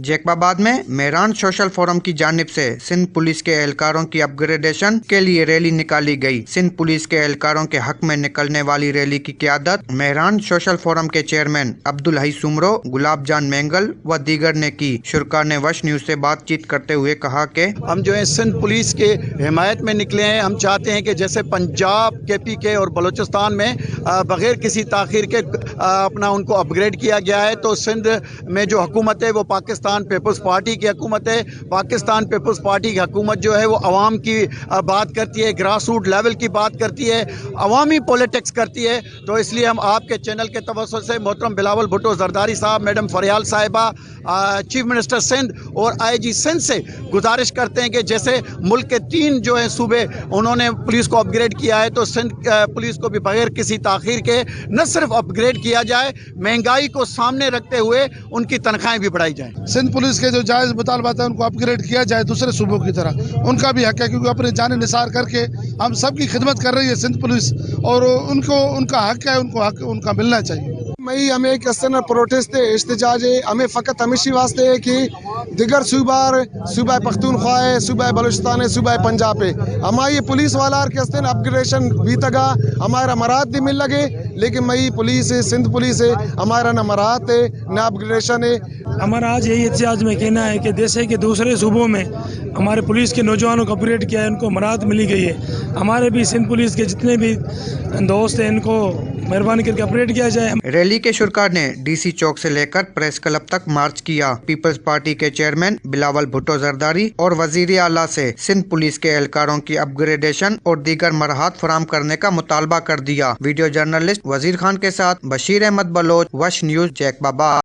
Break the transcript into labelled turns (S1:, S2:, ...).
S1: जैकबाबाद में Mehran social forum की जानिब से सिंध पुलिस के एहलकारों की अपग्रेडेशन के लिए रैली निकाली गई। सिंध पुलिस के एहलकारों के हक में निकलने वाली रैली की क़ियादत मेहरान सोशल फोरम के चेयरमैन अब्दुल हई सुमरो, गुलाब जान मेंगल व दीगर ने की। शुरा ने वश न्यूज से बातचीत करते हुए कहा कि
S2: हम जो है सिंध पुलिस के हिमायत में निकले हैं। हम चाहते हैं कि जैसे पंजाब, KPK और बलूचिस्तान में बग़ैर किसी ताख़ीर के अपना उनको अपग्रेड किया गया है, तो सिंध में जो हुकूमत है वो पाकिस्तान पीपल्स पार्टी की हुकूमत है। पाकिस्तान पीपल्स पार्टी की हुकूमत जो है वो अवाम की बात करती है, ग्रास रूट लेवल की बात करती है, अवामी पॉलिटिक्स करती है। तो इसलिए हम आपके चैनल के तवज्जुह से मोहतरम बिलावल भुट्टो जरदारी साहब, मैडम फरियाल साहिबा, चीफ मिनिस्टर सिंध और IG सिंध से गुजारिश करते हैं कि जैसे मुल्क के 3 जो है सूबे उन्होंने पुलिस को अपग्रेड किया है, तो सिंध पुलिस को भी बगैर किसी ताख़ीर के न सिर्फ अपग्रेड किया जाए, महंगाई को सामने रखते हुए उनकी तनख्वाहें भी बढ़ाई जाएं।
S3: सिंध पुलिस के जो जायज़ मुतालबात है उनको अपग्रेड किया जाए दूसरे सूबों की तरह। उनका भी हक है क्योंकि अपने जान निसार करके हम सब की खिदमत कर रही है सिंध पुलिस, और उनको उनका हक है, उनको हक उनका मिलना चाहिए।
S4: मई हमें एक प्रोटेस्ट है, एहतजाज है। हमें फ़कत हमेशा वास्ते है कि दिगर सूबा पख्तूनख्वा है, सूबा बलूचिस्तान है, सूबा पंजाब है, हमारी पुलिस वाला के अपग्रेडेशन भी तगा हमारा मराहत भी मिल लगे, लेकिन मई पुलिस है, सिंध पुलिस है, हमारा न मराहत है न अपग्रेडेशन है।
S5: हमारा आज यही एहतजाज में कहना है कि जैसे कि दूसरे सूबों में हमारे पुलिस के नौजवानों को अपग्रेड किया है, उनको मराहत मिली गई है, हमारे भी सिंध पुलिस के जितने भी दोस्त हैं इनको मेहरबानी करके अपग्रेड किया जाए।
S1: रैली के शुरा ने DC चौक से लेकर प्रेस क्लब तक मार्च किया। पीपल्स पार्टी के चेयरमैन बिलावल भुट्टो जरदारी और वजीर आला से सिंध पुलिस के एहलकारों की अपग्रेडेशन और दीगर मराहत फराम करने का मुतालबा कर दिया। वीडियो जर्नलिस्ट वजीर खान के साथ बशीर अहमद बलोच, वश न्यूज, जैकबाबाद।